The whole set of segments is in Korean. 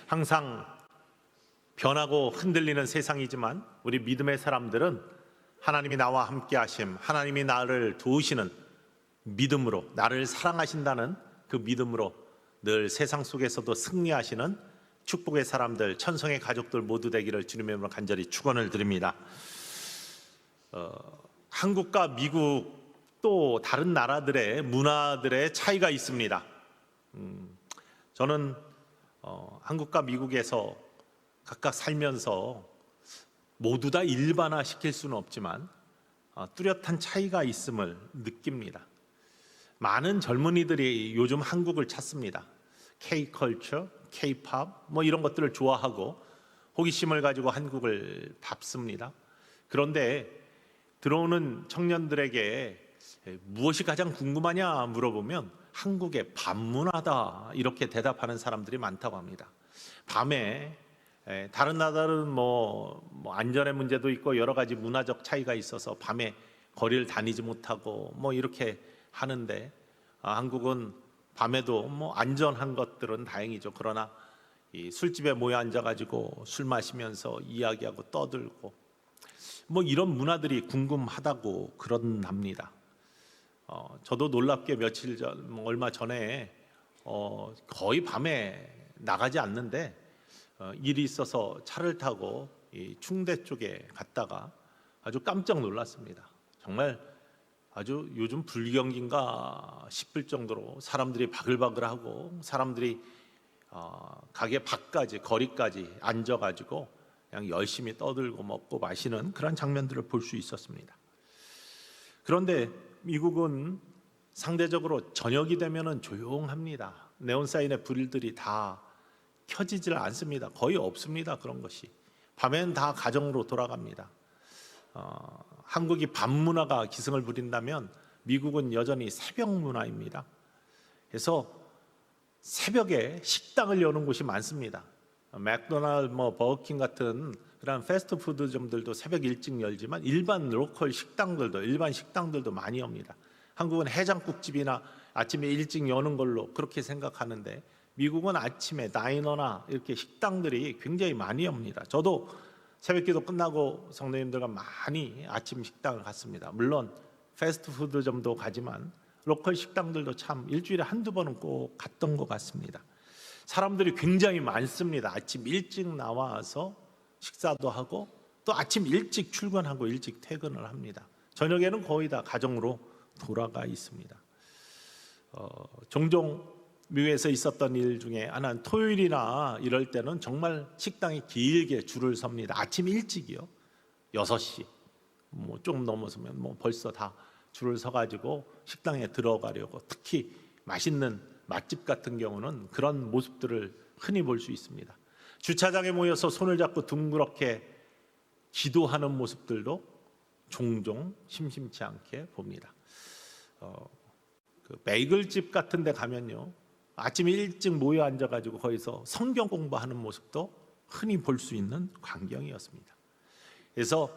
항상 변하고 흔들리는 세상이지만 우리 믿음의 사람들은 하나님이 나와 함께 하심, 하나님이 나를 도우시는 믿음으로, 나를 사랑하신다는 그 믿음으로 늘 세상 속에서도 승리하시는 축복의 사람들, 천성의 가족들 모두 되기를 주님의 이름으로 간절히 축원을 드립니다. 한국과 미국 또 다른 나라들의 문화들의 차이가 있습니다. 저는 한국과 미국에서 각각 살면서 모두 다 일반화 시킬 수는 없지만 뚜렷한 차이가 있음을 느낍니다. 많은 젊은이들이 요즘 한국을 찾습니다. K-컬처, K-팝 이런 것들을 좋아하고 호기심을 가지고 한국을 밟습니다. 그런데 들어오는 청년들에게 무엇이 가장 궁금하냐 물어보면 한국의 밤문화다 이렇게 대답하는 사람들이 많다고 합니다. 밤에 다른 나라들은 안전의 문제도 있고 여러 가지 문화적 차이가 있어서 밤에 거리를 다니지 못하고 이렇게 하는데 한국은 밤에도 안전한 것들은 다행이죠. 그러나 이 술집에 모여 앉아가지고 술 마시면서 이야기하고 떠들고 이런 문화들이 궁금하다고 그런답니다. 저도 놀랍게 얼마 전에 거의 밤에 나가지 않는데 일이 있어서 차를 타고 이 충대 쪽에 갔다가 아주 깜짝 놀랐습니다. 정말 아주 요즘 불경기인가 싶을 정도로 사람들이 바글바글하고 사람들이 가게 밖까지 거리까지 앉아가지고 그냥 열심히 떠들고 먹고 마시는 그런 장면들을 볼 수 있었습니다. 그런데 미국은 상대적으로 저녁이 되면은 조용합니다. 네온사인의 불들이 다 켜지질 않습니다. 거의 없습니다. 그런 것이 밤에는 다 가정으로 돌아갑니다. 한국이 밤 문화가 기승을 부린다면 미국은 여전히 새벽 문화입니다. 그래서 새벽에 식당을 여는 곳이 많습니다. 맥도날드, 버거킹 같은 그런 패스트푸드점들도 새벽 일찍 열지만 일반 로컬 식당들도, 일반 식당들도 많이 엽니다. 한국은 해장국집이나 아침에 일찍 여는 걸로 그렇게 생각하는데 미국은 아침에 다이너나 이렇게 식당들이 굉장히 많이 엽니다. 저도 새벽기도 끝나고 성도님들과 많이 아침 식당을 갔습니다. 물론 패스트푸드점도 가지만 로컬 식당들도 참 일주일에 한두 번은 꼭 갔던 것 같습니다. 사람들이 굉장히 많습니다. 아침 일찍 나와서 식사도 하고 또 아침 일찍 출근하고 일찍 퇴근을 합니다. 저녁에는 거의 다 가정으로 돌아가 있습니다. 종종 미국에서 있었던 일 중에 하나는 토요일이나 이럴 때는 정말 식당이 길게 줄을 섭니다. 아침 일찍이요. 6시 조금 넘어서면 벌써 다 줄을 서가지고 식당에 들어가려고, 특히 맛있는 맛집 같은 경우는 그런 모습들을 흔히 볼 수 있습니다. 주차장에 모여서 손을 잡고 둥그렇게 기도하는 모습들도 종종 심심치 않게 봅니다. 그 베이글집 같은 데 가면요, 아침 일찍 모여 앉아가지고 거기서 성경 공부하는 모습도 흔히 볼 수 있는 광경이었습니다. 그래서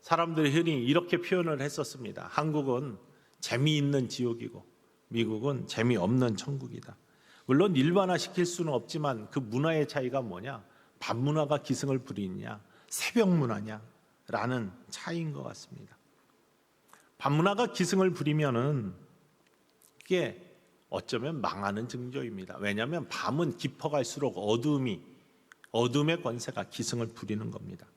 사람들이 흔히 이렇게 표현을 했었습니다. 한국은 재미있는 지옥이고 미국은 재미없는 천국이다. 물론 일반화 시킬 수는 없지만 그 문화의 차이가 뭐냐? 밤 문화가 기승을 부리느냐, 새벽 문화냐 라는 차이인 것 같습니다. 밤 문화가 기승을 부리면은 그게 어쩌면 망하는 징조입니다. 왜냐하면 밤은 깊어갈수록 어둠의 권세가 기승을 부리는 겁니다.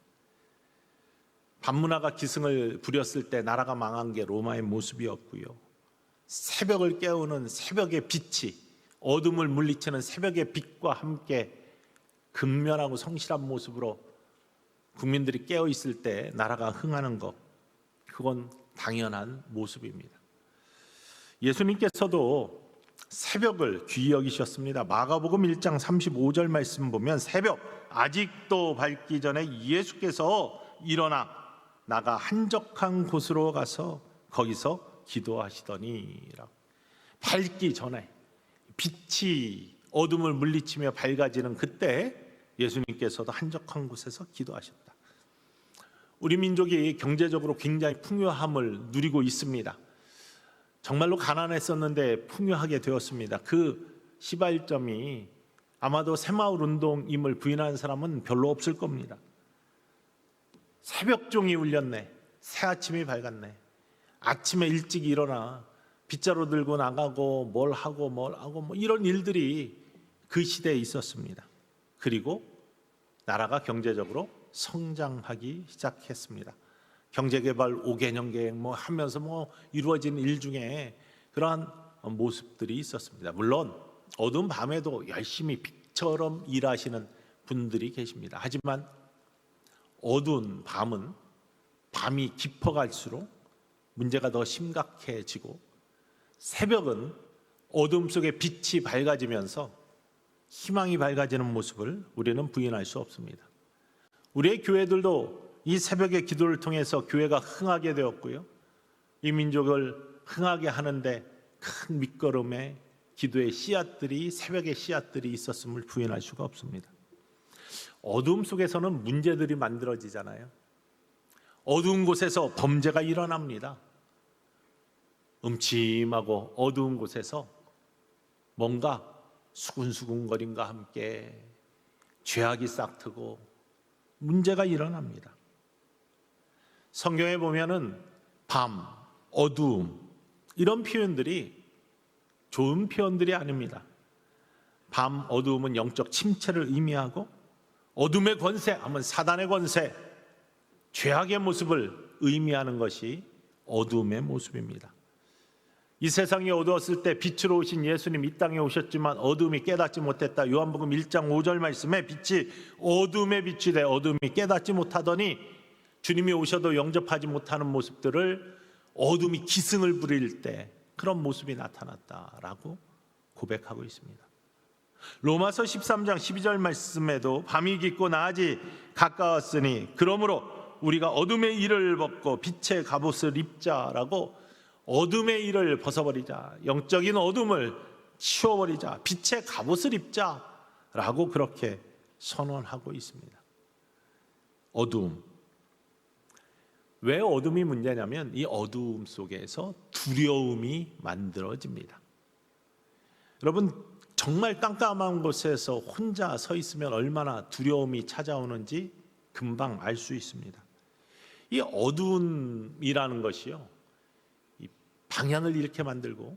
밤 문화가 기승을 부렸을 때 나라가 망한 게 로마의 모습이었고요. 새벽을 깨우는 새벽의 빛이, 어둠을 물리치는 새벽의 빛과 함께 근면하고 성실한 모습으로 국민들이 깨어 있을 때 나라가 흥하는 것, 그건 당연한 모습입니다. 예수님께서도 새벽을 귀히 여기셨습니다. 마가복음 1장 35절 말씀 보면 새벽 아직도 밝기 전에 예수께서 일어나 나가 한적한 곳으로 가서 거기서 기도하시더니라고. 밝기 전에 빛이 어둠을 물리치며 밝아지는 그때 예수님께서도 한적한 곳에서 기도하셨다. 우리 민족이 경제적으로 굉장히 풍요함을 누리고 있습니다. 정말로 가난했었는데 풍요하게 되었습니다. 그 시발점이 아마도 새마을 운동임을 부인하는 사람은 별로 없을 겁니다. 새벽종이 울렸네. 새아침이 밝았네. 아침에 일찍 일어나 빗자루 들고 나가고 뭘 하고 뭐 이런 일들이 그 시대에 있었습니다. 그리고 나라가 경제적으로 성장하기 시작했습니다. 경제개발 5개년 계획 하면서 이루어진 일 중에 그러한 모습들이 있었습니다. 물론 어두운 밤에도 열심히 빛처럼 일하시는 분들이 계십니다. 하지만 어두운 밤은 밤이 깊어갈수록 문제가 더 심각해지고, 새벽은 어둠 속에 빛이 밝아지면서 희망이 밝아지는 모습을 우리는 부인할 수 없습니다. 우리의 교회들도 이 새벽의 기도를 통해서 교회가 흥하게 되었고요, 이 민족을 흥하게 하는데 큰 밑거름의 기도의 씨앗들이, 새벽의 씨앗들이 있었음을 부인할 수가 없습니다. 어둠 속에서는 문제들이 만들어지잖아요. 어두운 곳에서 범죄가 일어납니다. 음침하고 어두운 곳에서 뭔가 수군수군거림과 함께 죄악이 싹트고 문제가 일어납니다. 성경에 보면은 밤, 어두움 이런 표현들이 좋은 표현들이 아닙니다. 밤, 어두움은 영적 침체를 의미하고, 어둠의 권세 하면 사단의 권세, 죄악의 모습을 의미하는 것이 어두움의 모습입니다. 이 세상이 어두웠을 때 빛으로 오신 예수님 이 땅에 오셨지만 어둠이 깨닫지 못했다. 요한복음 1장 5절 말씀에 빛이 어둠에 빛이 돼 어둠이 깨닫지 못하더니, 주님이 오셔도 영접하지 못하는 모습들을 어둠이 기승을 부릴 때 그런 모습이 나타났다라고 고백하고 있습니다. 로마서 13장 12절 말씀에도 밤이 깊고 낮이 가까웠으니 그러므로 우리가 어둠의 일을 벗고 빛의 갑옷을 입자라고, 어둠의 일을 벗어버리자, 영적인 어둠을 치워버리자, 빛의 갑옷을 입자라고 그렇게 선언하고 있습니다. 어둠, 왜 어둠이 문제냐면 이 어두움 속에서 두려움이 만들어집니다. 여러분, 정말 깜깜한 곳에서 혼자 서 있으면 얼마나 두려움이 찾아오는지 금방 알 수 있습니다. 이 어두움이라는 것이요, 이 방향을 잃게 만들고,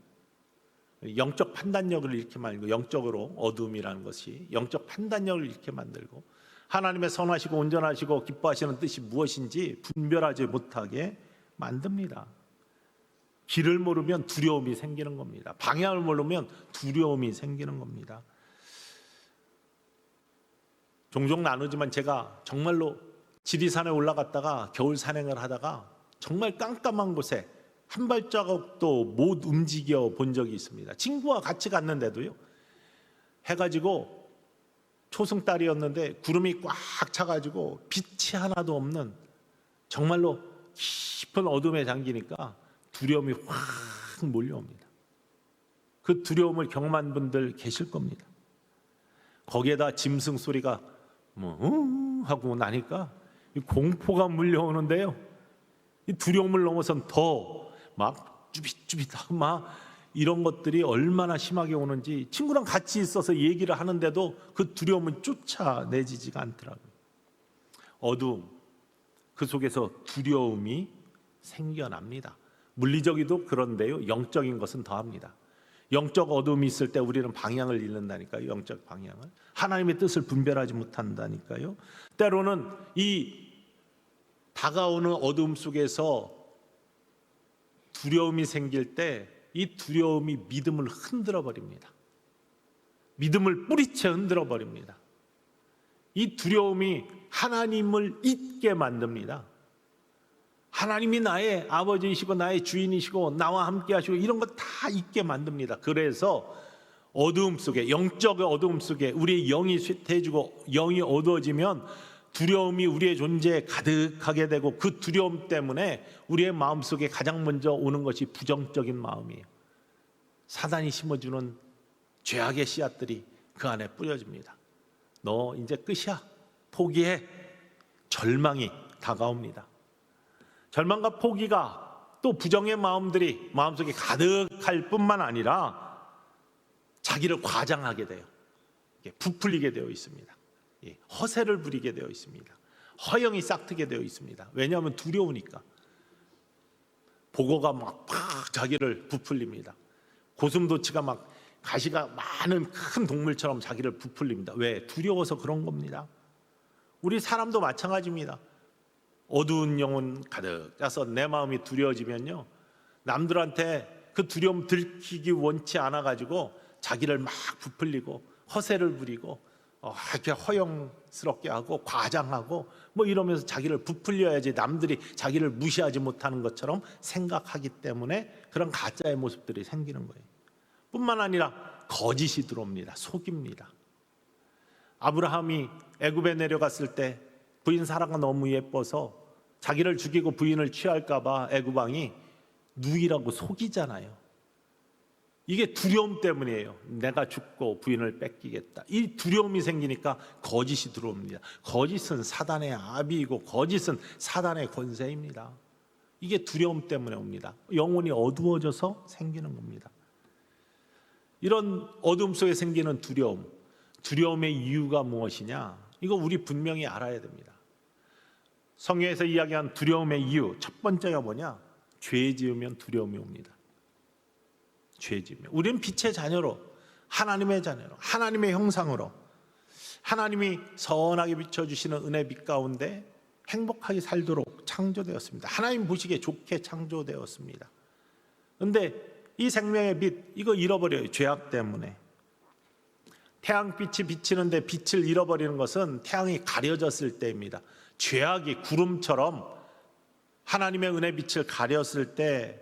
영적 판단력을 잃게 만들고, 영적으로 어두움이라는 것이 영적 판단력을 잃게 만들고, 하나님의 선하시고 온전하시고 기뻐하시는 뜻이 무엇인지 분별하지 못하게 만듭니다. 길을 모르면 두려움이 생기는 겁니다. 방향을 모르면 두려움이 생기는 겁니다. 종종 나누지만 제가 정말로 지리산에 올라갔다가 겨울 산행을 하다가 정말 깜깜한 곳에 한 발자국도 못 움직여 본 적이 있습니다. 친구와 같이 갔는데도요, 해가지고 초승달이었는데 구름이 꽉 차가지고 빛이 하나도 없는 정말로 깊은 어둠에 잠기니까 두려움이 확 몰려옵니다. 그 두려움을 경험한 분들 계실 겁니다. 거기에다 짐승 소리가 하고 나니까 공포가 물려오는데요, 이 두려움을 넘어선 더 막 쭈빗쭈빗하고 막 이런 것들이 얼마나 심하게 오는지 친구랑 같이 있어서 얘기를 하는데도 그 두려움은 쫓아내지지가 않더라고요. 어두움, 그 속에서 두려움이 생겨납니다. 물리적이도 그런데요, 영적인 것은 더합니다. 영적 어둠이 있을 때 우리는 방향을 잃는다니까요. 영적 방향을, 하나님의 뜻을 분별하지 못한다니까요. 때로는 이 다가오는 어둠 속에서 두려움이 생길 때 이 두려움이 믿음을 흔들어 버립니다. 믿음을 뿌리채 흔들어 버립니다. 이 두려움이 하나님을 잊게 만듭니다. 하나님이 나의 아버지이시고 나의 주인이시고 나와 함께 하시고 이런 거 다 잊게 만듭니다. 그래서 어두움 속에, 영적 어두움 속에 우리의 영이 쇠퇴해지고 영이 어두워지면 두려움이 우리의 존재에 가득하게 되고, 그 두려움 때문에 우리의 마음속에 가장 먼저 오는 것이 부정적인 마음이에요. 사단이 심어주는 죄악의 씨앗들이 그 안에 뿌려집니다. 너 이제 끝이야, 포기해. 절망이 다가옵니다. 절망과 포기가 또 부정의 마음들이 마음속에 가득할 뿐만 아니라 자기를 과장하게 돼요. 부풀리게 되어 있습니다. 허세를 부리게 되어 있습니다. 허영이 싹트게 되어 있습니다. 왜냐하면 두려우니까. 보고가 막 자기를 부풀립니다. 고슴도치가 막 가시가 많은 큰 동물처럼 자기를 부풀립니다. 왜? 두려워서 그런 겁니다. 우리 사람도 마찬가지입니다. 어두운 영혼 가득 짜서 내 마음이 두려워지면요, 남들한테 그 두려움 들키기 원치 않아 가지고 자기를 막 부풀리고 허세를 부리고 이렇게 허영스럽게 하고 과장하고 뭐 이러면서 자기를 부풀려야지 남들이 자기를 무시하지 못하는 것처럼 생각하기 때문에 그런 가짜의 모습들이 생기는 거예요. 뿐만 아니라 거짓이 들어옵니다. 속입니다. 아브라함이 애굽에 내려갔을 때 부인 사라가 너무 예뻐서 자기를 죽이고 부인을 취할까 봐 애굽 왕이 누이라고 속이잖아요. 이게 두려움 때문이에요. 내가 죽고 부인을 뺏기겠다. 이 두려움이 생기니까 거짓이 들어옵니다. 거짓은 사단의 아비이고 거짓은 사단의 권세입니다. 이게 두려움 때문에 옵니다. 영혼이 어두워져서 생기는 겁니다. 이런 어둠 속에 생기는 두려움, 두려움의 이유가 무엇이냐? 이거 우리 분명히 알아야 됩니다. 성경에서 이야기한 두려움의 이유, 첫 번째가 뭐냐? 죄 지으면 두려움이 옵니다. 죄 지으면. 우리는 빛의 자녀로, 하나님의 자녀로, 하나님의 형상으로 하나님이 선하게 비춰주시는 은혜 빛 가운데 행복하게 살도록 창조되었습니다. 하나님 보시기에 좋게 창조되었습니다. 그런데 이 생명의 빛, 이거 잃어버려요. 죄악 때문에. 태양빛이 비치는데 빛을 잃어버리는 것은 태양이 가려졌을 때입니다. 죄악이 구름처럼 하나님의 은혜 빛을 가렸을 때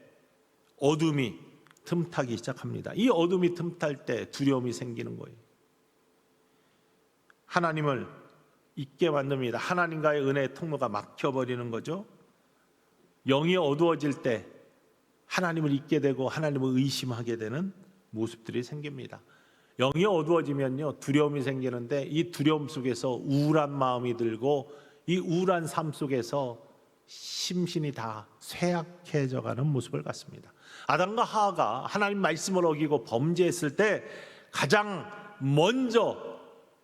어둠이 틈타기 시작합니다. 이 어둠이 틈탈 때 두려움이 생기는 거예요. 하나님을 잊게 만듭니다. 하나님과의 은혜의 통로가 막혀버리는 거죠. 영이 어두워질 때 하나님을 잊게 되고 하나님을 의심하게 되는 모습들이 생깁니다. 영이 어두워지면요, 두려움이 생기는데 이 두려움 속에서 우울한 마음이 들고 이 우울한 삶 속에서 심신이 다 쇠약해져가는 모습을 갖습니다. 아담과 하와가 하나님 말씀을 어기고 범죄했을 때 가장 먼저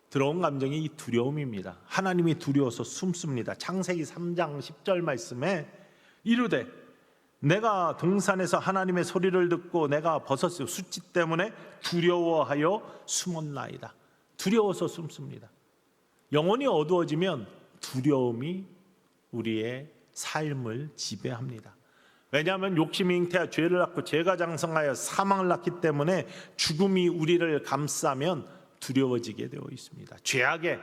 들어온 감정이 이 두려움입니다. 하나님이 두려워서 숨습니다. 창세기 3장 10절 말씀에 이르되 내가 동산에서 하나님의 소리를 듣고 내가 벗었어요. 수치 때문에 두려워하여 숨었나이다. 두려워서 숨습니다. 영혼이 어두워지면 두려움이 우리의 삶을 지배합니다. 왜냐하면 욕심이 잉태하여 죄를 낳고 죄가 장성하여 사망을 낳기 때문에 죽음이 우리를 감싸면 두려워지게 되어 있습니다. 죄악의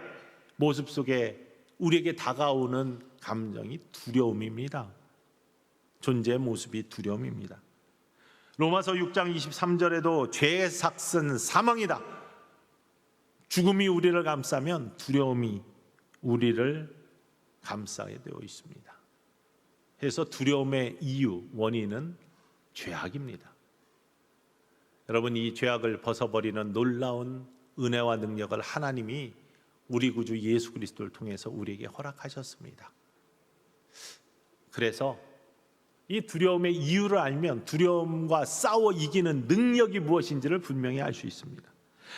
모습 속에 우리에게 다가오는 감정이 두려움입니다. 존재의 모습이 두려움입니다. 로마서 6장 23절에도 죄의 삭은 사망이다. 죽음이 우리를 감싸면 두려움이 우리를 감싸게 되어 있습니다. 그래서 두려움의 이유, 원인은 죄악입니다. 여러분, 이 죄악을 벗어버리는 놀라운 은혜와 능력을 하나님이 우리 구주 예수 그리스도를 통해서 우리에게 허락하셨습니다. 그래서 이 두려움의 이유를 알면 두려움과 싸워 이기는 능력이 무엇인지를 분명히 알 수 있습니다.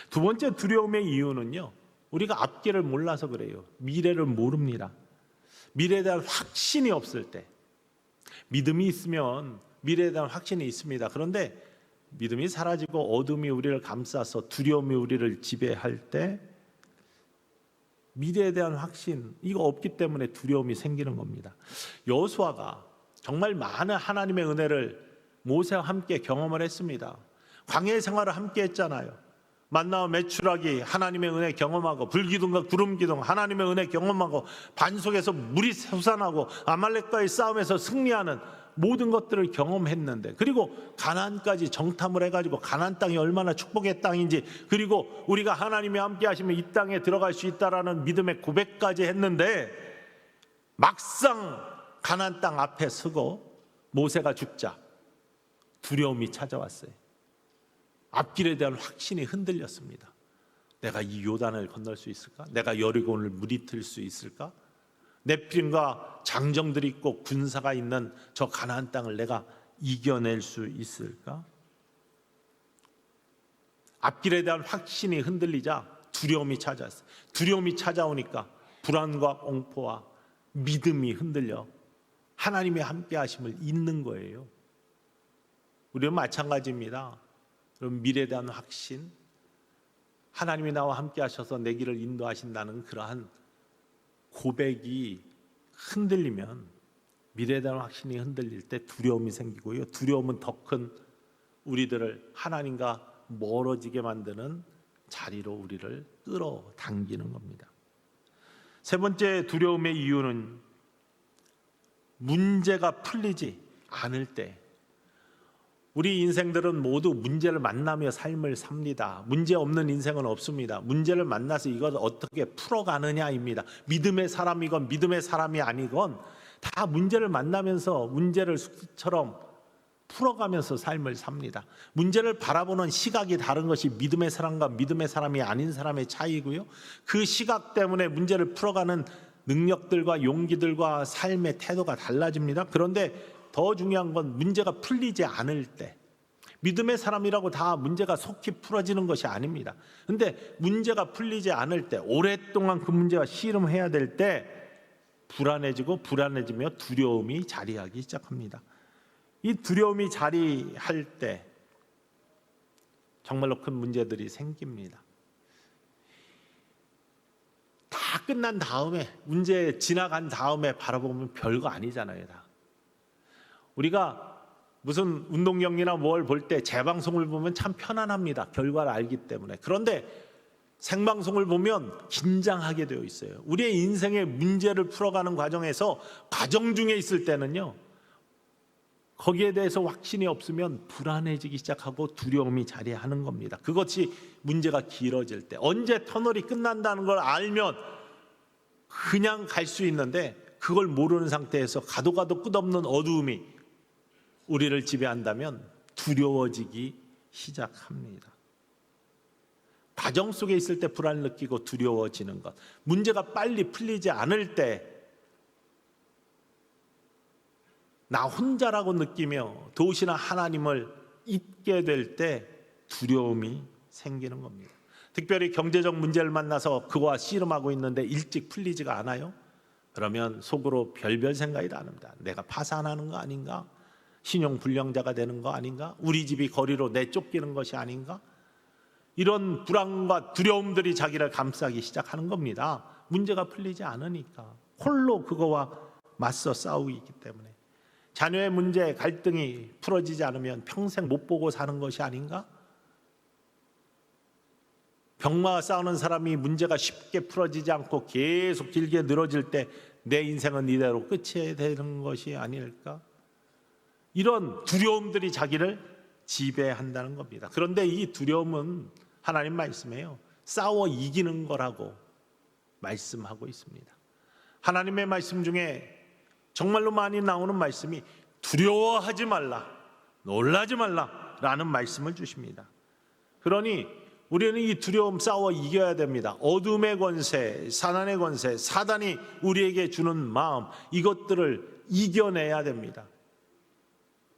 두 번째 두려움의 이유는요, 우리가 앞길을 몰라서 그래요. 미래를 모릅니다. 미래에 대한 확신이 없을 때, 믿음이 있으면 미래에 대한 확신이 있습니다. 그런데 믿음이 사라지고 어둠이 우리를 감싸서 두려움이 우리를 지배할 때 미래에 대한 확신, 이거 없기 때문에 두려움이 생기는 겁니다. 여호수아가 정말 많은 하나님의 은혜를 모세와 함께 경험을 했습니다. 광야의 생활을 함께 했잖아요. 만나와 메추라기 하나님의 은혜 경험하고, 불기둥과 구름기둥 하나님의 은혜 경험하고, 반석에서 물이 솟아나고 아말렉과의 싸움에서 승리하는 모든 것들을 경험했는데, 그리고 가나안까지 정탐을 해가지고 가나안 땅이 얼마나 축복의 땅인지, 그리고 우리가 하나님이 함께 하시면 이 땅에 들어갈 수 있다라는 믿음의 고백까지 했는데, 막상 가나안 땅 앞에 서고 모세가 죽자 두려움이 찾아왔어요. 앞길에 대한 확신이 흔들렸습니다. 내가 이 요단을 건널 수 있을까? 내가 여리고를 무리틀 수 있을까? 네피림과 장정들이 있고 군사가 있는 저 가나안 땅을 내가 이겨낼 수 있을까? 앞길에 대한 확신이 흔들리자 두려움이 찾아왔어요. 두려움이 찾아오니까 불안과 공포와 믿음이 흔들려 하나님의 함께 하심을 잊는 거예요. 우리는 마찬가지입니다. 그럼 미래에 대한 확신, 하나님이 나와 함께 하셔서 내 길을 인도하신다는 그러한 고백이 흔들리면, 미래에 대한 확신이 흔들릴 때 두려움이 생기고요. 두려움은 더 큰 우리들을 하나님과 멀어지게 만드는 자리로 우리를 끌어당기는 겁니다. 세 번째 두려움의 이유는 문제가 풀리지 않을 때. 우리 인생들은 모두 문제를 만나며 삶을 삽니다. 문제 없는 인생은 없습니다. 문제를 만나서 이걸 어떻게 풀어가느냐입니다. 믿음의 사람이건 믿음의 사람이 아니건 다 문제를 만나면서 문제를 숙제처럼 풀어가면서 삶을 삽니다. 문제를 바라보는 시각이 다른 것이 믿음의 사람과 믿음의 사람이 아닌 사람의 차이고요. 그 시각 때문에 문제를 풀어가는 능력들과 용기들과 삶의 태도가 달라집니다. 그런데 더 중요한 건 문제가 풀리지 않을 때, 믿음의 사람이라고 다 문제가 속히 풀어지는 것이 아닙니다. 그런데 문제가 풀리지 않을 때, 오랫동안 그 문제가 씨름해야 될 때 불안해지며 두려움이 자리하기 시작합니다. 이 두려움이 자리할 때 정말로 큰 문제들이 생깁니다. 다 끝난 다음에, 문제 지나간 다음에 바라보면 별거 아니잖아요. 다. 우리가 무슨 운동 경기나 뭘 볼 때 재방송을 보면 참 편안합니다. 결과를 알기 때문에. 그런데 생방송을 보면 긴장하게 되어 있어요. 우리의 인생의 문제를 풀어가는 과정에서, 과정 중에 있을 때는요, 거기에 대해서 확신이 없으면 불안해지기 시작하고 두려움이 자리하는 겁니다. 그것이 문제가 길어질 때, 언제 터널이 끝난다는 걸 알면 그냥 갈 수 있는데, 그걸 모르는 상태에서 가도 끝없는 어두움이 우리를 지배한다면 두려워지기 시작합니다. 과정 속에 있을 때 불안을 느끼고 두려워지는 것, 문제가 빨리 풀리지 않을 때 나 혼자라고 느끼며 도시나 하나님을 잊게 될 때 두려움이 생기는 겁니다. 특별히 경제적 문제를 만나서 그와 씨름하고 있는데 일찍 풀리지가 않아요? 그러면 속으로 별별 생각이 납니다. 내가 파산하는 거 아닌가? 신용불량자가 되는 거 아닌가? 우리 집이 거리로 내쫓기는 것이 아닌가? 이런 불안과 두려움들이 자기를 감싸기 시작하는 겁니다. 문제가 풀리지 않으니까, 홀로 그거와 맞서 싸우고 있기 때문에. 자녀의 문제, 갈등이 풀어지지 않으면 평생 못 보고 사는 것이 아닌가? 병마와 싸우는 사람이 문제가 쉽게 풀어지지 않고 계속 길게 늘어질 때 내 인생은 이대로 끝이 되는 것이 아닐까? 이런 두려움들이 자기를 지배한다는 겁니다. 그런데 이 두려움은 하나님 말씀에요, 싸워 이기는 거라고 말씀하고 있습니다. 하나님의 말씀 중에 정말로 많이 나오는 말씀이 두려워하지 말라, 놀라지 말라 라는 말씀을 주십니다. 그러니 우리는 이 두려움 싸워 이겨야 됩니다. 어둠의 권세, 사단의 권세, 사단이 우리에게 주는 마음, 이것들을 이겨내야 됩니다.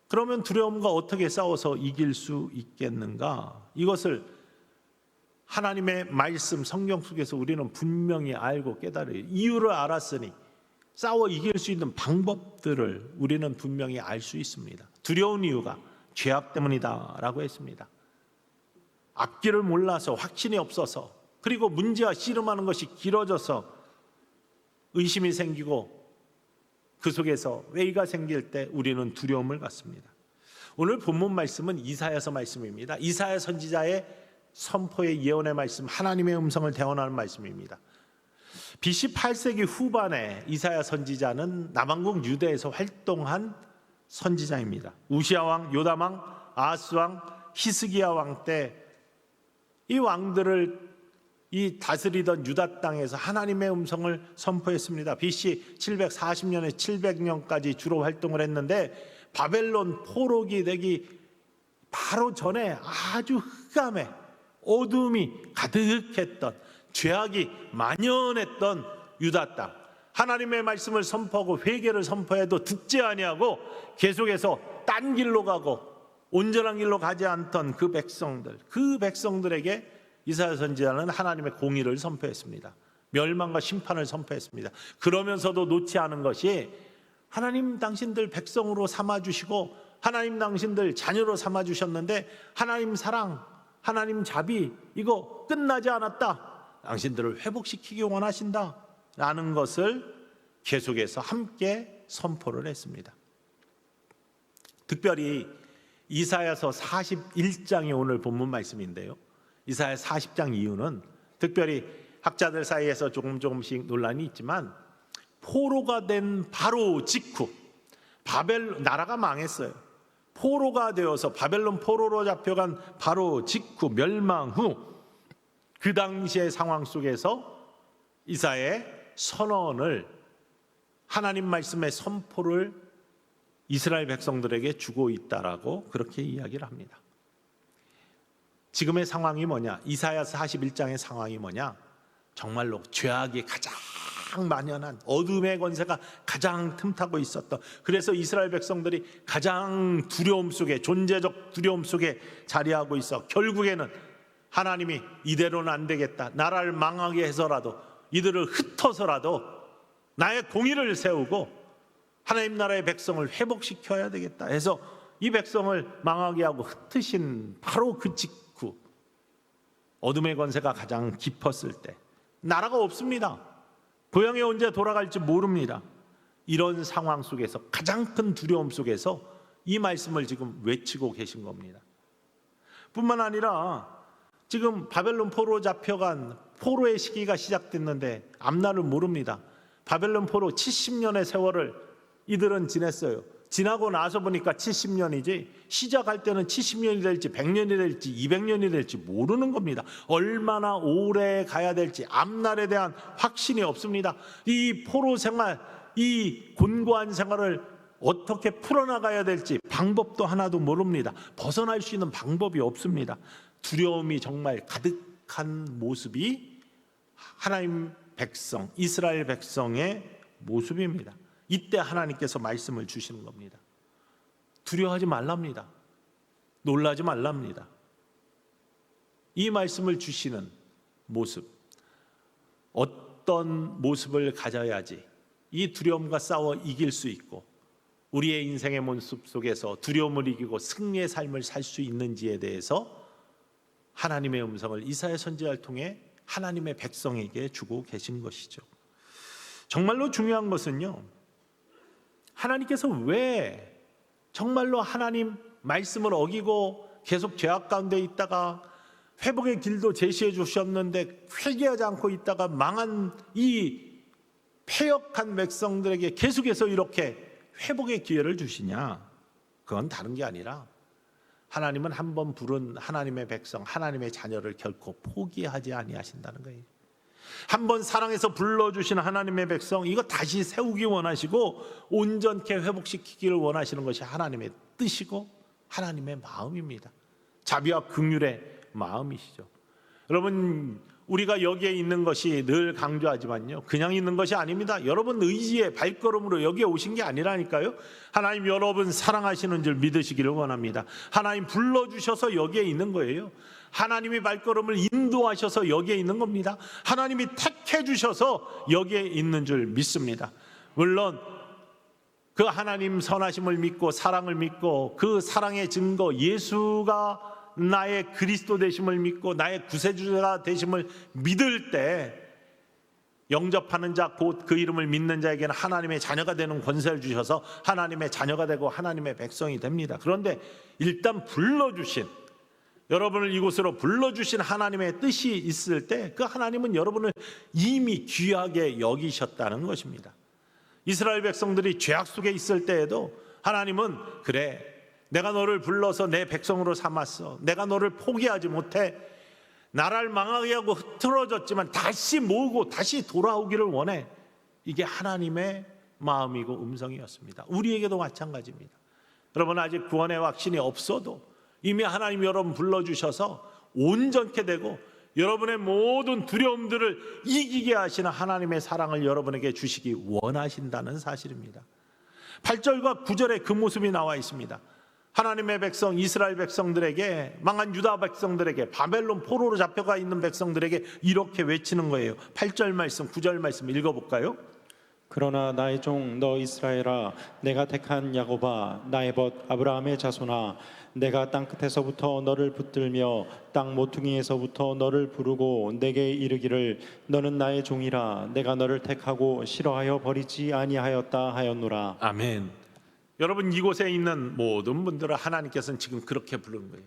그러면 두려움과 어떻게 싸워서 이길 수 있겠는가? 이것을 하나님의 말씀, 성경 속에서 우리는 분명히 알고 깨달아요. 이유를 알았으니 싸워 이길 수 있는 방법들을 우리는 분명히 알 수 있습니다. 두려운 이유가 죄악 때문이다 라고 했습니다. 앞길을 몰라서, 확신이 없어서, 그리고 문제와 씨름하는 것이 길어져서 의심이 생기고 그 속에서 회의가 생길 때 우리는 두려움을 갖습니다. 오늘 본문 말씀은 이사야서 말씀입니다. 이사야 선지자의 선포의 예언의 말씀, 하나님의 음성을 대언하는 말씀입니다. BC 8세기 후반에 이사야 선지자는 남왕국 유대에서 활동한 선지자입니다. 우시야 왕, 요담 왕, 아하스 왕, 히스기야 왕 때 이 왕들을 다스리던 유다 땅에서 하나님의 음성을 선포했습니다. BC 740년에 700년까지 주로 활동을 했는데, 바벨론 포로기 되기 바로 전에 아주 흑암에 어둠이 가득했던, 죄악이 만연했던 유다 땅, 하나님의 말씀을 선포하고 회개를 선포해도 듣지 아니하고 계속해서 딴 길로 가고 온전한 길로 가지 않던 그 백성들에게 이사야 선지자는 하나님의 공의를 선포했습니다. 멸망과 심판을 선포했습니다. 그러면서도 놓지 않은 것이 하나님 당신들 백성으로 삼아주시고 하나님 당신들 자녀로 삼아주셨는데 하나님 사랑, 하나님 자비 이거 끝나지 않았다. 당신들을 회복시키기 원하신다 라는 것을 계속해서 함께 선포를 했습니다. 특별히 이사야서 41장이 오늘 본문 말씀인데요, 이사야 40장 이유는 특별히 학자들 사이에서 조금씩 논란이 있지만 포로가 된 바로 직후 나라가 망했어요. 포로가 되어서 바벨론 포로로 잡혀간 바로 직후 멸망 후 그 당시의 상황 속에서 이사야의 선언을 하나님 말씀의 선포를 이스라엘 백성들에게 주고 있다라고 그렇게 이야기를 합니다. 지금의 상황이 뭐냐? 이사야 41장의 상황이 뭐냐? 정말로 죄악이 가장 만연한 어둠의 권세가 가장 틈타고 있었던, 그래서 이스라엘 백성들이 가장 두려움 속에, 존재적 두려움 속에 자리하고 있어 결국에는 하나님이 이대로는 안 되겠다, 나라를 망하게 해서라도 이들을 흩어서라도 나의 공의를 세우고 하나님 나라의 백성을 회복시켜야 되겠다 해서 이 백성을 망하게 하고 흩으신 바로 그 직후 어둠의 권세가 가장 깊었을 때, 나라가 없습니다. 고향에 언제 돌아갈지 모릅니다. 이런 상황 속에서 가장 큰 두려움 속에서 이 말씀을 지금 외치고 계신 겁니다. 뿐만 아니라 지금 바벨론 포로 잡혀간 포로의 시기가 시작됐는데 앞날을 모릅니다. 바벨론 포로 70년의 세월을 이들은 지냈어요. 지나고 나서 보니까 70년이지 시작할 때는 70년이 될지 100년이 될지 200년이 될지 모르는 겁니다. 얼마나 오래 가야 될지 앞날에 대한 확신이 없습니다. 이 포로 생활, 이 곤고한 생활을 어떻게 풀어나가야 될지 방법도 하나도 모릅니다. 벗어날 수 있는 방법이 없습니다. 두려움이 정말 가득한 모습이 하나님 백성, 이스라엘 백성의 모습입니다. 이때 하나님께서 말씀을 주시는 겁니다. 두려워하지 말랍니다. 놀라지 말랍니다. 이 말씀을 주시는 모습, 어떤 모습을 가져야지 이 두려움과 싸워 이길 수 있고 우리의 인생의 모습 속에서 두려움을 이기고 승리의 삶을 살 수 있는지에 대해서 하나님의 음성을 이사야 선지자를 통해 하나님의 백성에게 주고 계신 것이죠. 정말로 중요한 것은요, 하나님께서 왜 정말로 하나님 말씀을 어기고 계속 죄악 가운데 있다가 회복의 길도 제시해 주셨는데 회개하지 않고 있다가 망한 이 패역한 백성들에게 계속해서 이렇게 회복의 기회를 주시냐? 그건 다른 게 아니라 하나님은 한번 부른 하나님의 백성, 하나님의 자녀를 결코 포기하지 아니하신다는 거예요. 한번 사랑해서 불러주신 하나님의 백성, 이거 다시 세우기 원하시고 온전케 회복시키기를 원하시는 것이 하나님의 뜻이고 하나님의 마음입니다. 자비와 긍휼의 마음이시죠. 여러분, 우리가 여기에 있는 것이 늘 강조하지만요, 그냥 있는 것이 아닙니다. 여러분 의지의 발걸음으로 여기에 오신 게 아니라니까요. 하나님 여러분 사랑하시는 줄 믿으시기를 원합니다. 하나님 불러주셔서 여기에 있는 거예요. 하나님이 발걸음을 인도하셔서 여기에 있는 겁니다. 하나님이 택해 주셔서 여기에 있는 줄 믿습니다. 물론 그 하나님 선하심을 믿고 사랑을 믿고 그 사랑의 증거 예수가 나의 그리스도 되심을 믿고 나의 구세주가 되심을 믿을 때 영접하는 자 곧 그 이름을 믿는 자에게는 하나님의 자녀가 되는 권세를 주셔서 하나님의 자녀가 되고 하나님의 백성이 됩니다. 그런데 일단 불러주신, 여러분을 이곳으로 불러주신 하나님의 뜻이 있을 때 그 하나님은 여러분을 이미 귀하게 여기셨다는 것입니다. 이스라엘 백성들이 죄악 속에 있을 때에도 하나님은 그래, 내가 너를 불러서 내 백성으로 삼았어. 내가 너를 포기하지 못해. 나라를 망하게 하고 흐트러졌지만 다시 모으고 다시 돌아오기를 원해. 이게 하나님의 마음이고 음성이었습니다. 우리에게도 마찬가지입니다. 여러분 아직 구원의 확신이 없어도 이미 하나님 여러분 불러주셔서 온전케 되고 여러분의 모든 두려움들을 이기게 하시는 하나님의 사랑을 여러분에게 주시기 원하신다는 사실입니다. 8절과 9절에 그 모습이 나와 있습니다. 하나님의 백성 이스라엘 백성들에게, 망한 유다 백성들에게, 바벨론 포로로 잡혀가 있는 백성들에게 이렇게 외치는 거예요. 8절 말씀 9절 말씀 읽어볼까요? 그러나 나의 종 너 이스라엘아, 내가 택한 야곱아, 나의 벗 아브라함의 자손아, 내가 땅 끝에서부터 너를 붙들며 땅 모퉁이에서부터 너를 부르고 내게 이르기를 너는 나의 종이라, 내가 너를 택하고 싫어하여 버리지 아니하였다 하였노라. 아멘. 여러분, 이곳에 있는 모든 분들을 하나님께서는 지금 그렇게 부르는 거예요.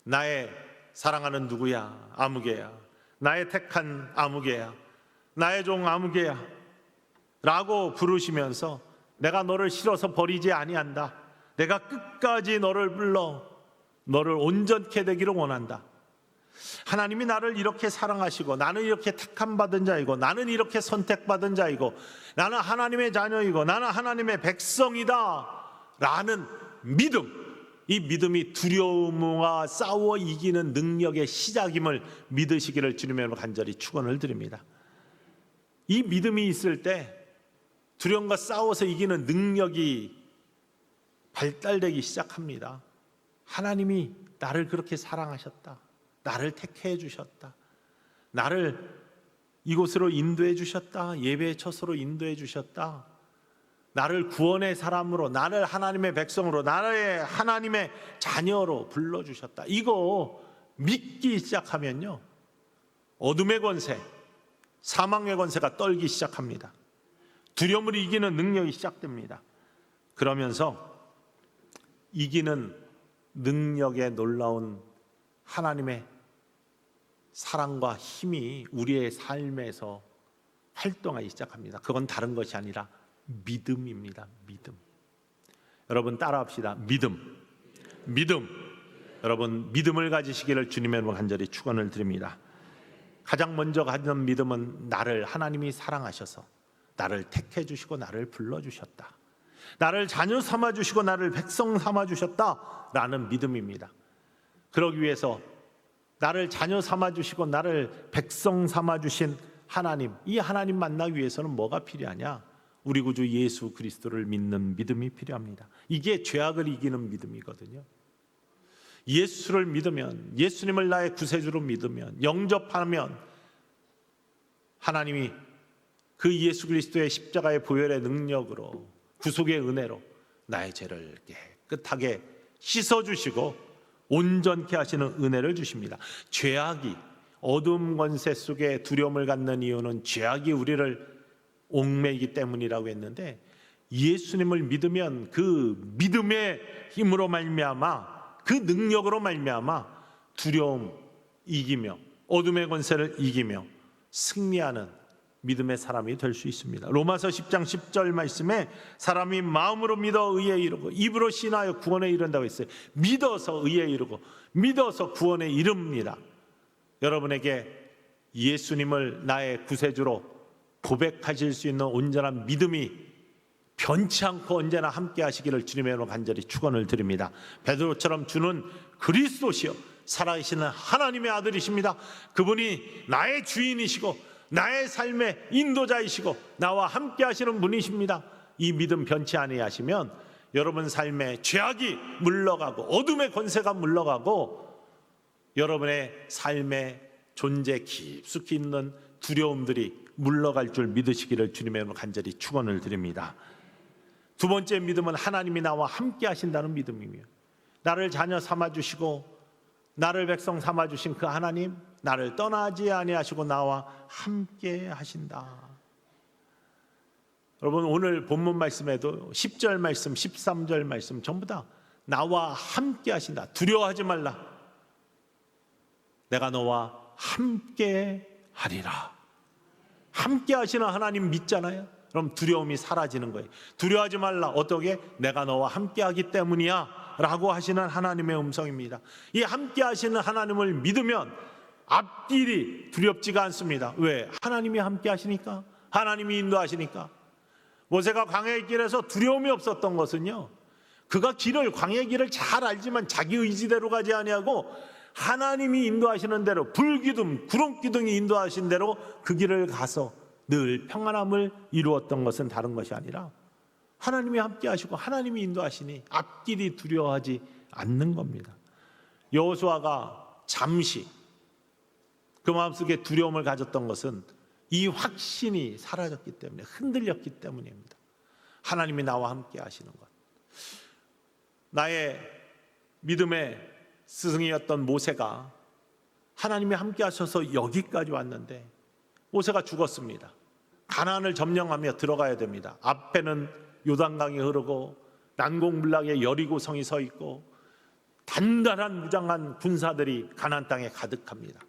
나의 사랑하는 누구야? 아무개야. 나의 택한 아무개야. 나의 종 아무개야 라고 부르시면서 내가 너를 싫어서 버리지 아니한다. 내가 끝까지 너를 불러 너를 온전케 되기를 원한다. 하나님이 나를 이렇게 사랑하시고, 나는 이렇게 택함받은 자이고, 나는 이렇게 선택받은 자이고, 나는 하나님의 자녀이고, 나는 하나님의 백성이다 라는 믿음, 이 믿음이 두려움과 싸워 이기는 능력의 시작임을 믿으시기를 주님의 이름으로 간절히 축원을 드립니다. 이 믿음이 있을 때 두려움과 싸워서 이기는 능력이 발달되기 시작합니다. 하나님이 나를 그렇게 사랑하셨다. 나를 택해 주셨다. 나를 이곳으로 인도해 주셨다. 예배의 처소로 인도해 주셨다. 나를 구원의 사람으로, 나를 하나님의 백성으로, 나를 하나님의 자녀로 불러주셨다. 이거 믿기 시작하면요, 어둠의 권세, 사망의 권세가 떨기 시작합니다. 두려움을 이기는 능력이 시작됩니다. 그러면서 이기는 능력의 놀라운 하나님의 사랑과 힘이 우리의 삶에서 활동하기 시작합니다. 그건 다른 것이 아니라 믿음입니다. 믿음. 여러분 따라합시다. 믿음. 믿음. 여러분 믿음을 가지시기를 주님의 이름으로 간절히 축원을 드립니다. 가장 먼저 가진 믿음은 나를 하나님이 사랑하셔서 나를 택해 주시고 나를 불러 주셨다. 나를 자녀 삼아 주시고 나를 백성 삼아 주셨다라는 믿음입니다. 그러기 위해서 나를 자녀 삼아 주시고 나를 백성 삼아 주신 하나님, 이 하나님 만나기 위해서는 뭐가 필요하냐? 우리 구주 예수 그리스도를 믿는 믿음이 필요합니다. 이게 죄악을 이기는 믿음이거든요. 예수를 믿으면, 예수님을 나의 구세주로 믿으면, 영접하면 하나님이 그 예수 그리스도의 십자가의 보혈의 능력으로, 구속의 은혜로 나의 죄를 깨끗하게 씻어주시고 온전케 하시는 은혜를 주십니다. 죄악이, 어둠 권세 속에 두려움을 갖는 이유는 죄악이 우리를 옥매이기 때문이라고 했는데, 예수님을 믿으면 그 믿음의 힘으로 말미암아, 그 능력으로 말미암아 두려움 이기며 어둠의 권세를 이기며 승리하는 믿음의 사람이 될 수 있습니다. 로마서 10장 10절 말씀에 사람이 마음으로 믿어 의에 이르고 입으로 신하여 구원에 이른다고 했어요. 믿어서 의에 이르고 믿어서 구원에 이릅니다. 여러분에게 예수님을 나의 구세주로 고백하실 수 있는 온전한 믿음이 변치 않고 언제나 함께 하시기를 주님의 이름으로 간절히 축원을 드립니다. 베드로처럼 주는 그리스도시요 살아계시는 하나님의 아들이십니다. 그분이 나의 주인이시고 나의 삶의 인도자이시고 나와 함께 하시는 분이십니다. 이 믿음 변치 아니하시면 여러분 삶에 죄악이 물러가고 어둠의 권세가 물러가고 여러분의 삶의 존재 깊숙이 있는 두려움들이 물러갈 줄 믿으시기를 주님의 이름으로 간절히 축원을 드립니다. 두 번째 믿음은 하나님이 나와 함께 하신다는 믿음이며, 나를 자녀 삼아주시고 나를 백성 삼아주신 그 하나님, 나를 떠나지 아니하시고 나와 함께 하신다. 여러분 오늘 본문 말씀에도 10절 말씀, 13절 말씀 전부 다 나와 함께 하신다. 두려워하지 말라. 내가 너와 함께 하리라. 함께 하시는 하나님 믿잖아요. 그럼 두려움이 사라지는 거예요. 두려워하지 말라. 어떻게? 내가 너와 함께 하기 때문이야 라고 하시는 하나님의 음성입니다. 이 함께 하시는 하나님을 믿으면 앞길이 두렵지가 않습니다. 왜? 하나님이 함께 하시니까, 하나님이 인도하시니까. 모세가 광야의 길에서 두려움이 없었던 것은요, 그가 광야의 길을 잘 알지만 자기 의지대로 가지 아니하고 하나님이 인도하시는 대로, 불기둥, 구름기둥이 인도하신 대로 그 길을 가서 늘 평안함을 이루었던 것은 다른 것이 아니라 하나님이 함께 하시고 하나님이 인도하시니 앞길이 두려워하지 않는 겁니다. 여호수아가 잠시 그 마음속에 두려움을 가졌던 것은 이 확신이 사라졌기 때문에, 흔들렸기 때문입니다. 하나님이 나와 함께 하시는 것. 나의 믿음의 스승이었던 모세가 하나님이 함께 하셔서 여기까지 왔는데, 모세가 죽었습니다. 가나안을 점령하며 들어가야 됩니다. 앞에는 요단강이 흐르고 난공불락에 여리고성이 서 있고 단단한 무장한 군사들이 가나안 땅에 가득합니다.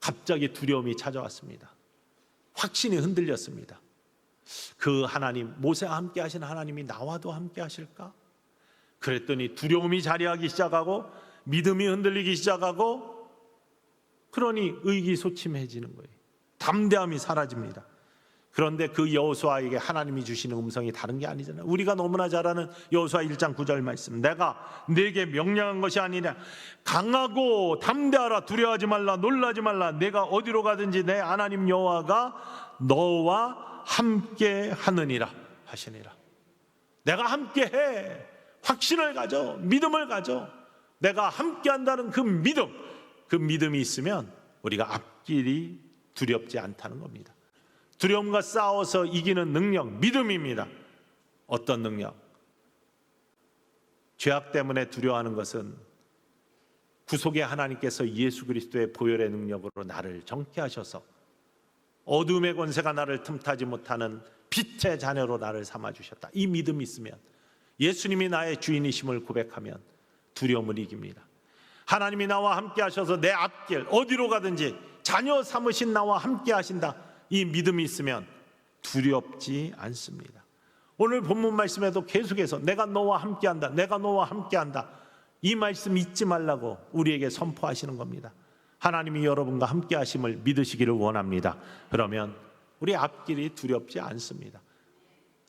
갑자기 두려움이 찾아왔습니다. 확신이 흔들렸습니다. 그 하나님, 모세와 함께 하신 하나님이 나와도 함께 하실까? 그랬더니 두려움이 자리하기 시작하고 믿음이 흔들리기 시작하고, 그러니 의기소침해지는 거예요. 담대함이 사라집니다. 그런데 그 여호수아에게 하나님이 주시는 음성이 다른 게 아니잖아요. 우리가 너무나 잘 아는 여호수아 1장 9절 말씀, 내가 네게 명령한 것이 아니냐, 강하고 담대하라, 두려워하지 말라, 놀라지 말라, 내가 어디로 가든지 내 하나님 여호와가 너와 함께 하느니라 하시니라. 내가 함께 해. 확신을 가져, 믿음을 가져. 내가 함께 한다는 그 믿음이 있으면 우리가 앞길이 두렵지 않다는 겁니다. 두려움과 싸워서 이기는 능력, 믿음입니다. 어떤 능력? 죄악 때문에 두려워하는 것은 구속의 하나님께서 예수 그리스도의 보혈의 능력으로 나를 정케하셔서 어둠의 권세가 나를 틈타지 못하는 빛의 자녀로 나를 삼아주셨다. 이 믿음이 있으면, 예수님이 나의 주인이심을 고백하면 두려움을 이깁니다. 하나님이 나와 함께 하셔서 내 앞길 어디로 가든지 자녀 삼으신 나와 함께 하신다. 이 믿음이 있으면 두렵지 않습니다. 오늘 본문 말씀에도 계속해서 내가 너와 함께한다, 내가 너와 함께한다, 이 말씀 잊지 말라고 우리에게 선포하시는 겁니다. 하나님이 여러분과 함께 하심을 믿으시기를 원합니다. 그러면 우리 앞길이 두렵지 않습니다.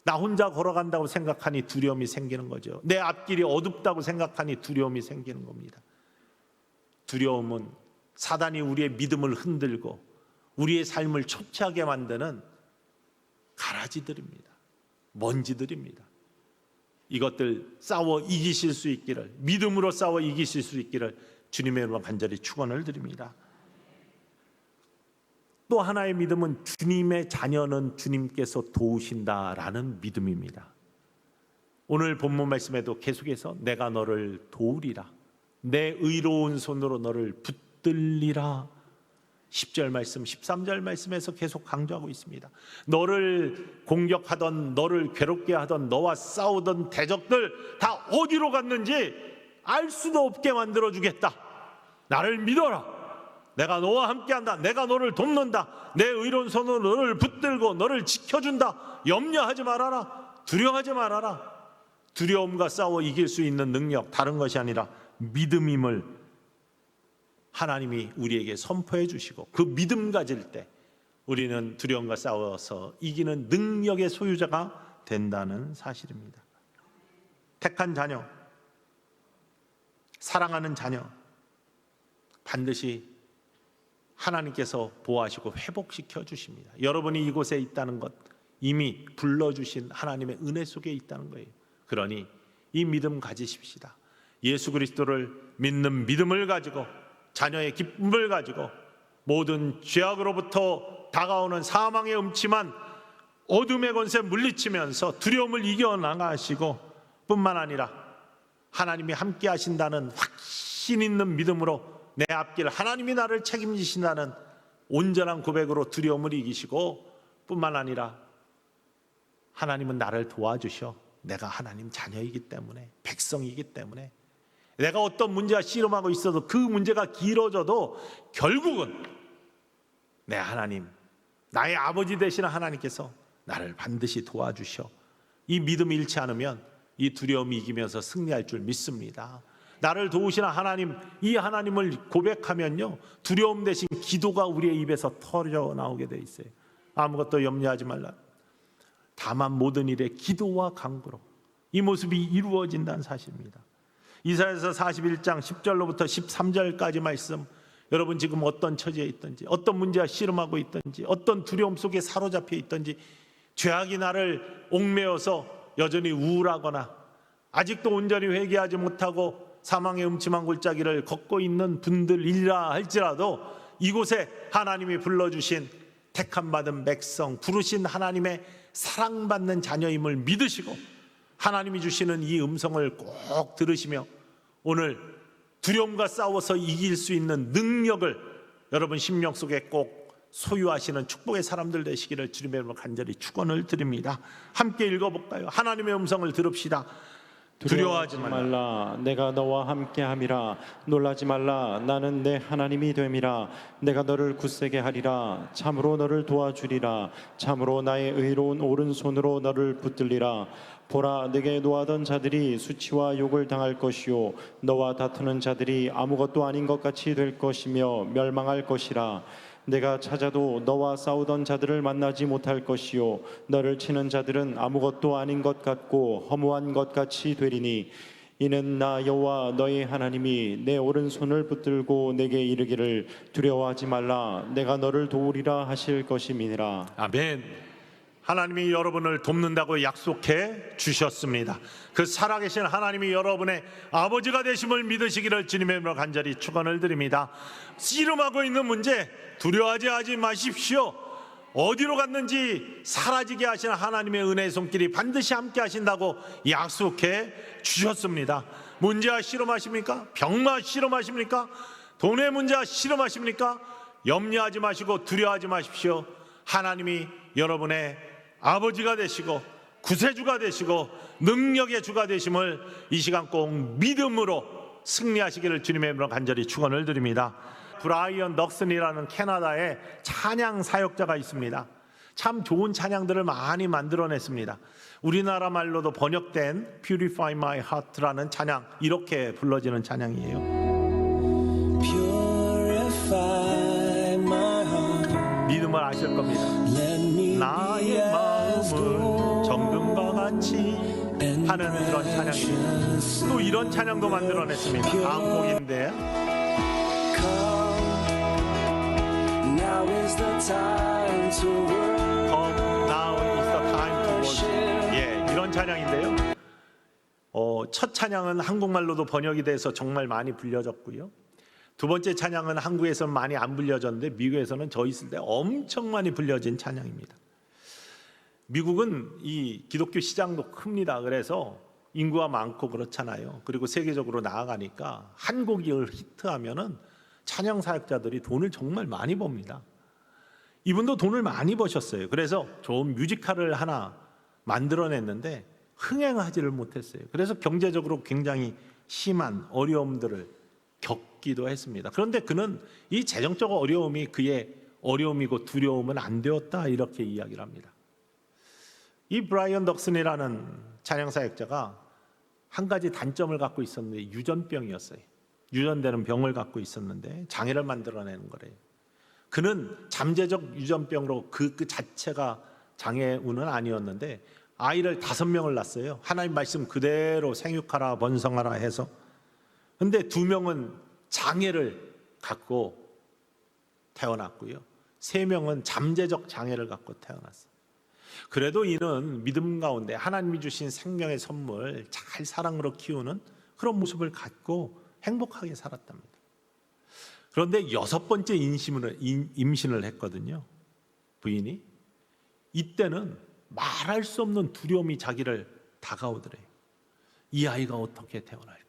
나 혼자 걸어간다고 생각하니 두려움이 생기는 거죠. 내 앞길이 어둡다고 생각하니 두려움이 생기는 겁니다. 두려움은 사단이 우리의 믿음을 흔들고 우리의 삶을 초췌하게 만드는 가라지들입니다. 먼지들입니다. 이것들 싸워 이기실 수 있기를, 믿음으로 싸워 이기실 수 있기를 주님의 이름으로 간절히 축원을 드립니다. 또 하나의 믿음은 주님의 자녀는 주님께서 도우신다라는 믿음입니다. 오늘 본문 말씀에도 계속해서 내가 너를 도우리라, 내 의로운 손으로 너를 붙들리라, 10절 말씀, 13절 말씀에서 계속 강조하고 있습니다. 너를 공격하던, 너를 괴롭게 하던, 너와 싸우던 대적들 다 어디로 갔는지 알 수도 없게 만들어주겠다. 나를 믿어라. 내가 너와 함께한다. 내가 너를 돕는다. 내 의로운 손으로 너를 붙들고 너를 지켜준다. 염려하지 말아라. 두려워하지 말아라. 두려움과 싸워 이길 수 있는 능력, 다른 것이 아니라 믿음임을 하나님이 우리에게 선포해 주시고, 그 믿음 가질 때 우리는 두려움과 싸워서 이기는 능력의 소유자가 된다는 사실입니다. 택한 자녀, 사랑하는 자녀, 반드시 하나님께서 보호하시고 회복시켜 주십니다. 여러분이 이곳에 있다는 것, 이미 불러주신 하나님의 은혜 속에 있다는 거예요. 그러니 이 믿음 가지십시다. 예수 그리스도를 믿는 믿음을 가지고, 자녀의 기쁨을 가지고, 모든 죄악으로부터 다가오는 사망의 음침한 어둠의 권세 물리치면서 두려움을 이겨나가시고, 뿐만 아니라 하나님이 함께 하신다는 확신 있는 믿음으로 내 앞길 하나님이 나를 책임지신다는 온전한 고백으로 두려움을 이기시고, 뿐만 아니라 하나님은 나를 도와주셔. 내가 하나님 자녀이기 때문에, 백성이기 때문에, 내가 어떤 문제와 씨름하고 있어도 그 문제가 길어져도 결국은 내 하나님, 나의 아버지 되시는 하나님께서 나를 반드시 도와주셔. 이 믿음이 잃지 않으면 이 두려움이 이기면서 승리할 줄 믿습니다. 나를 도우시는 하나님, 이 하나님을 고백하면요, 두려움 대신 기도가 우리의 입에서 터져 나오게 돼 있어요. 아무것도 염려하지 말라. 다만 모든 일에 기도와 간구로, 이 모습이 이루어진다는 사실입니다. 이사야서 41장 10절로부터 13절까지 말씀, 여러분 지금 어떤 처지에 있든지, 어떤 문제와 씨름하고 있든지, 어떤 두려움 속에 사로잡혀 있든지 죄악이 나를 옥매어서 여전히 우울하거나 아직도 온전히 회개하지 못하고 사망의 음침한 골짜기를 걷고 있는 분들이라 할지라도 이곳에 하나님이 불러주신 택함받은 백성, 부르신 하나님의 사랑받는 자녀임을 믿으시고 하나님이 주시는 이 음성을 꼭 들으시며 오늘 두려움과 싸워서 이길 수 있는 능력을 여러분 심령 속에 꼭 소유하시는 축복의 사람들 되시기를 주님의 이름으로 간절히 축원을 드립니다. 함께 읽어볼까요? 하나님의 음성을 들읍시다. 두려워하지 말라. 내가 너와 함께함이라. 놀라지 말라. 나는 내 하나님이 됨이라. 내가 너를 굳세게 하리라. 참으로 너를 도와주리라. 참으로 나의 의로운 오른손으로 너를 붙들리라. 보라, 내게 노하던 자들이 수치와 욕을 당할 것이요 너와 다투는 자들이 아무것도 아닌 것 같이 될 것이며 멸망할 것이라. 내가 찾아도 너와 싸우던 자들을 만나지 못할 것이요 너를 치는 자들은 아무것도 아닌 것 같고 허무한 것 같이 되리니 이는 나 여호와 너의 하나님이 내 오른손을 붙들고 내게 이르기를 두려워하지 말라. 내가 너를 도우리라 하실 것임이니라. 아멘. 하나님이 여러분을 돕는다고 약속해 주셨습니다. 그 살아계신 하나님이 여러분의 아버지가 되심을 믿으시기를 주님의 이름으로 간절히 축원을 드립니다. 씨름하고 있는 문제 두려워하지 마십시오. 어디로 갔는지 사라지게 하시는 하나님의 은혜의 손길이 반드시 함께 하신다고 약속해 주셨습니다. 문제와 씨름하십니까? 병마 씨름하십니까? 돈의 문제와 씨름하십니까? 염려하지 마시고 두려워하지 마십시오. 하나님이 여러분의 아버지가 되시고 구세주가 되시고 능력의 주가 되심을 이 시간 꼭 믿음으로 승리하시기를 주님의 이름으로 간절히 축원을 드립니다. 브라이언 덕슨이라는 캐나다의 찬양 사역자가 있습니다. 참 좋은 찬양들을 많이 만들어냈습니다. 우리나라 말로도 번역된 Purify My Heart라는 찬양, 이렇게 불러지는 찬양이에요. Purify my heart. 믿음을 아실 겁니다. 나의 마음을 정금과 같이 하는 그런 찬양입니다. 또 이런 찬양도 만들어냈습니다. 다음 곡인데 Now is the time to worship. Now is the time to worship. 예, 이런 찬양인데요. 첫 찬양은 한국말로도 번역이 돼서 정말 많이 불려졌고요. 두 번째 찬양은 한국에서는 많이 안 불려졌는데 미국에서는 저 있을 때 엄청 많이 불려진 찬양입니다. 미국은 이 기독교 시장도 큽니다. 그래서 인구가 많고 그렇잖아요. 그리고 세계적으로 나아가니까 한 곡이 히트하면은 찬양 사역자들이 돈을 정말 많이 법니다. 이분도 돈을 많이 버셨어요. 그래서 좋은 뮤지컬을 하나 만들어냈는데 흥행하지를 못했어요. 그래서 경제적으로 굉장히 심한 어려움들을 겪기도 했습니다. 그런데 그는 이 재정적 어려움이 그의 어려움이고 두려움은 안 되었다, 이렇게 이야기를 합니다. 이 브라이언 덕슨이라는 찬양 사역자가 한 가지 단점을 갖고 있었는데 유전병이었어요. 유전되는 병을 갖고 있었는데 장애를 만들어내는 거래요. 그는 잠재적 유전병으로 그 자체가 장애운은 아니었는데 아이를 5명을 낳았어요. 하나님 말씀 그대로 생육하라 번성하라 해서. 근데 2명은 장애를 갖고 태어났고요. 3명은 잠재적 장애를 갖고 태어났어요. 그래도 이는 믿음 가운데 하나님이 주신 생명의 선물 잘 사랑으로 키우는 그런 모습을 갖고 행복하게 살았답니다. 그런데 6번째 임신을 했거든요. 부인이. 이때는 말할 수 없는 두려움이 자기를 다가오더래요. 이 아이가 어떻게 태어날까?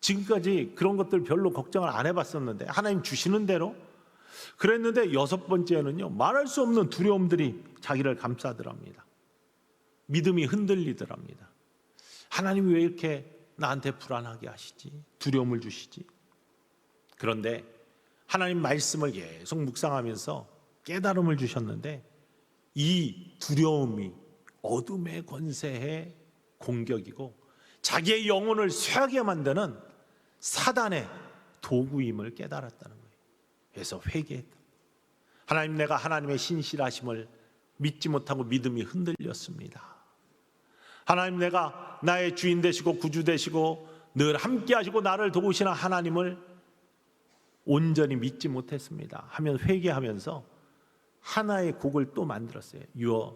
지금까지 그런 것들 별로 걱정을 안 해봤었는데 하나님 주시는 대로 그랬는데 6번째는요, 말할 수 없는 두려움들이 자기를 감싸더랍니다. 믿음이 흔들리더랍니다. 하나님이 왜 이렇게 나한테 불안하게 하시지? 두려움을 주시지? 그런데 하나님 말씀을 계속 묵상하면서 깨달음을 주셨는데 이 두려움이 어둠의 권세의 공격이고 자기의 영혼을 쇠하게 만드는 사단의 도구임을 깨달았다는 거예요. 그래서 회개했다. 하나님, 내가 하나님의 신실하심을 믿지 못하고 믿음이 흔들렸습니다. 하나님, 내가 나의 주인 되시고 구주 되시고 늘 함께 하시고 나를 도우시는 하나님을 온전히 믿지 못했습니다 하면 회개하면서 하나의 곡을 또 만들었어요. Your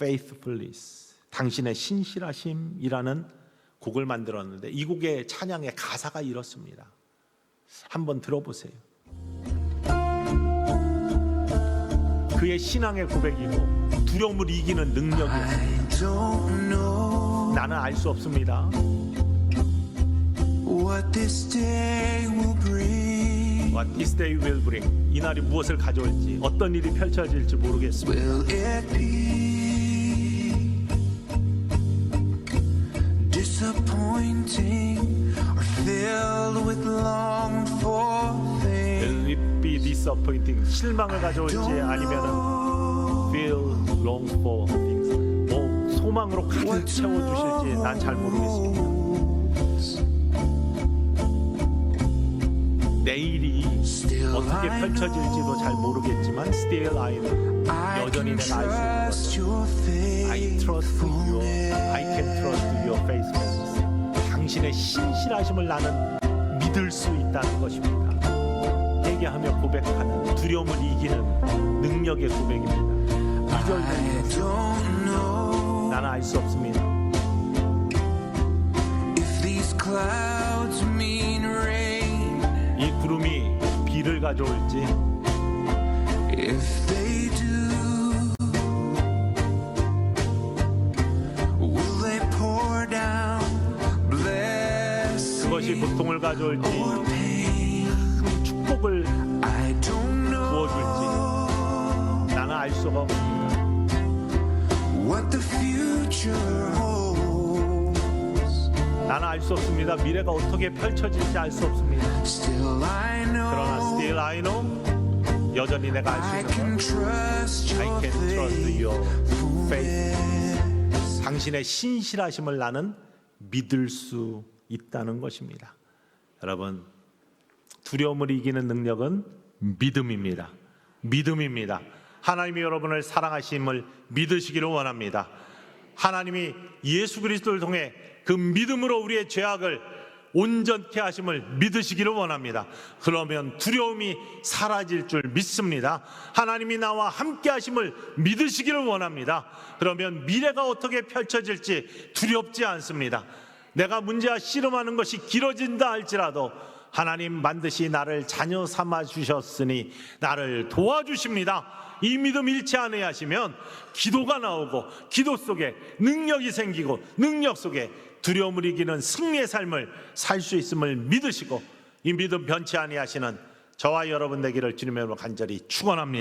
faithfulness, 당신의 신실하심이라는 곡을 만들었는데 이 곡의 찬양의 가사가 이렇습니다. 한번 들어보세요. 그의 신앙의 고백이고 두려움을 이기는 능력이었습니다. I don't know 나는 알 수 없습니다. what this day will bring. What this day will bring. 이 날이 무엇을 가져올지, 어떤 일이 펼쳐질지 모르겠습니다. Will it be disappointing or filled with longed for things? Will it be disappointing? 실망을 가져올지 아니면은 feel longs for things. 뭐 소망으로 가득 채워주실지 난 잘 모르겠습니다. 내일이 어떻게 펼쳐질지도 잘 모르겠지만 still I know. 여전히 내가 알 수 있는 것은 I trust you. I can trust your faithfulness. 당신의 신실하심을 나는 믿을 수 있다는 것입니다. 회개하며 고백하는 두려움을 이기는 능력의 고백입니다. 2절 I don't know 나는 알 수 없습니다. if these clouds mean rain. 이 구름이 비를 가져올지 If they do, will they pour down blessing 그것이 고통을 가져올지 or pain? 축복을 I don't know 부어줄지 나는 알 수가 없습니다. what the future holds. 나는 알 수 없습니다. 미래가 어떻게 펼쳐질지 알 수 없습니다. Still I 그러나 know still I know 여전히 내가 I 알 수 can 있는 것 trust I your can trust your faith. faithfulness. 당신의 신실하심을 나는 믿을 수 있다는 것입니다. 여러분, 두려움을 이기는 능력은 믿음입니다. 믿음입니다. 하나님이 여러분을 사랑하심을 믿으시기를 원합니다. 하나님이 예수 그리스도를 통해 그 믿음으로 우리의 죄악을 온전케 하심을 믿으시기를 원합니다. 그러면 두려움이 사라질 줄 믿습니다. 하나님이 나와 함께 하심을 믿으시기를 원합니다. 그러면 미래가 어떻게 펼쳐질지 두렵지 않습니다. 내가 문제와 씨름하는 것이 길어진다 할지라도 하나님 반드시 나를 자녀 삼아 주셨으니 나를 도와주십니다. 이 믿음 잃지 않으야 하시면 기도가 나오고 기도 속에 능력이 생기고 능력 속에 두려움을 이기는 승리의 삶을 살 수 있음을 믿으시고 이 믿음 변치 아니하시는 저와 여러분 되기를 주님의 이름으로 간절히 축원합니다.